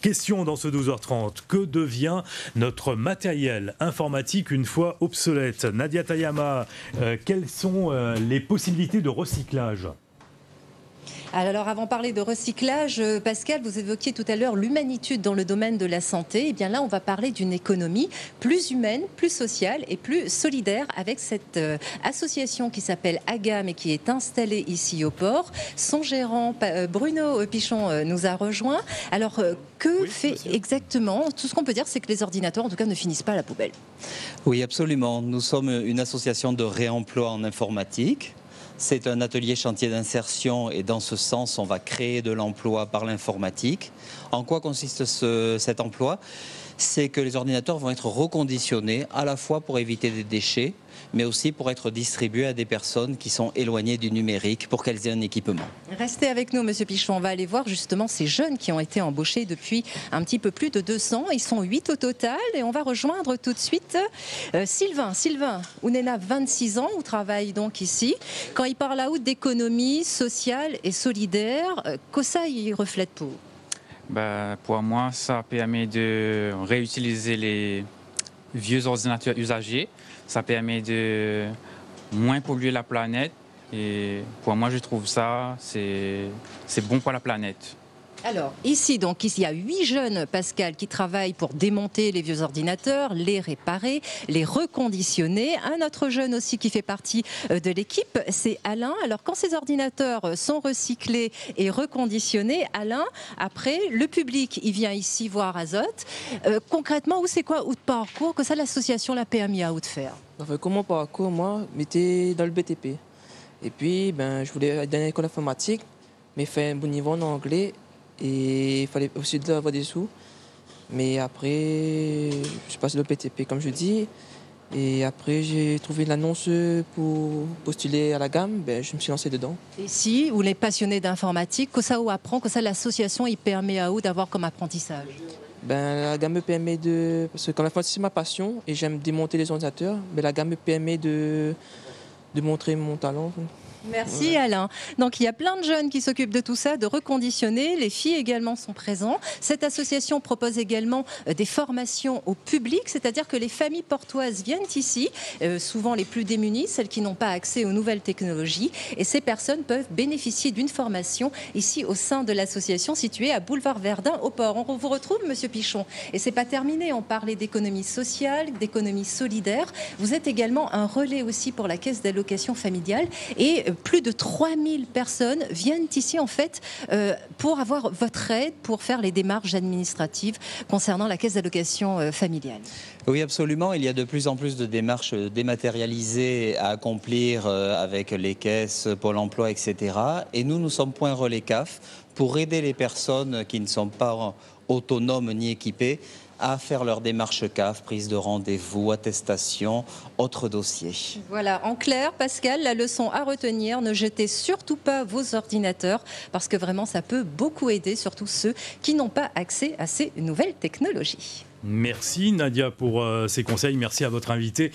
Question dans ce 12h30, que devient notre matériel informatique une fois obsolète? Nadia Tayama, quelles sont les possibilités de recyclage? Alors, avant de parler de recyclage, Pascal, vous évoquiez tout à l'heure l'humanitude dans le domaine de la santé. Et bien là, on va parler d'une économie plus humaine, plus sociale et plus solidaire avec cette association qui s'appelle AGAM et qui est installée ici au port. Son gérant, Bruno Pichon, nous a rejoint. Alors, que fait exactement? Tout ce qu'on peut dire, c'est que les ordinateurs, en tout cas, ne finissent pas à la poubelle. Oui, absolument. Nous sommes une association de réemploi en informatique. C'est un atelier chantier d'insertion et dans ce sens, on va créer de l'emploi par l'informatique. En quoi consiste cet emploi? C'est que les ordinateurs vont être reconditionnés à la fois pour éviter des déchets, mais aussi pour être distribués à des personnes qui sont éloignées du numérique pour qu'elles aient un équipement. Restez avec nous, Monsieur Pichon. On va aller voir justement ces jeunes qui ont été embauchés depuis un petit peu plus de 200. Ils sont 8 au total et on va rejoindre tout de suite Sylvain. Sylvain, Ounena, 26 ans, vous travaille donc ici. Quand il parle là-haut d'économie sociale et solidaire, que ça il reflète pour vous? Pour moi, ça permet de réutiliser les vieux ordinateurs usagés. Ça permet de moins polluer la planète. Et pour moi, je trouve ça, c'est bon pour la planète. Alors, ici, donc, il y a 8 jeunes, Pascal, qui travaillent pour démonter les vieux ordinateurs, les réparer, les reconditionner. Un autre jeune aussi qui fait partie de l'équipe, c'est Alain. Alors, quand ces ordinateurs sont recyclés et reconditionnés, Alain, après, le public, il vient ici voir Azote. Concrètement, où c'est quoi, où de parcours, que ça, l'association, la PMI à où de faire? Enfin, comment parcours, moi, j'étais dans le BTP. Et puis, je voulais aller dans l'école informatique, mais faire un bon niveau en anglais. Et il fallait aussi avoir des sous. Mais après, je passe le PTP, comme je dis. Et après, j'ai trouvé l'annonce pour postuler à la gamme. Je me suis lancé dedans. Et si vous êtes passionné d'informatique, que ça vous apprend, que ça l'association il permet à vous d'avoir comme apprentissage? La gamme me permet de... Parce que comme l'informatique, c'est ma passion et j'aime démonter les ordinateurs, la gamme me permet de montrer mon talent. Merci ouais. Alain. Donc il y a plein de jeunes qui s'occupent de tout ça, de reconditionner. Les filles également sont présentes. Cette association propose également des formations au public, c'est-à-dire que les familles portoises viennent ici, souvent les plus démunies, celles qui n'ont pas accès aux nouvelles technologies. Et ces personnes peuvent bénéficier d'une formation ici au sein de l'association située à Boulevard Verdun au port. On vous retrouve, Monsieur Pichon. Et c'est pas terminé. On parlait d'économie sociale, d'économie solidaire. Vous êtes également un relais aussi pour la caisse d'allocation familiale et plus de 3000 personnes viennent ici en fait pour avoir votre aide, pour faire les démarches administratives concernant la caisse d'allocation familiale. Oui, absolument. Il y a de plus en plus de démarches dématérialisées à accomplir avec les caisses, Pôle emploi, etc. Et nous sommes point relais CAF pour aider les personnes qui ne sont pas autonomes ni équipées à faire leur démarche CAF, prise de rendez-vous, attestation, autres dossiers. Voilà, en clair, Pascal, la leçon à retenir, ne jetez surtout pas vos ordinateurs parce que vraiment ça peut beaucoup aider, surtout ceux qui n'ont pas accès à ces nouvelles technologies. Merci Nadia pour ces conseils, merci à votre invité.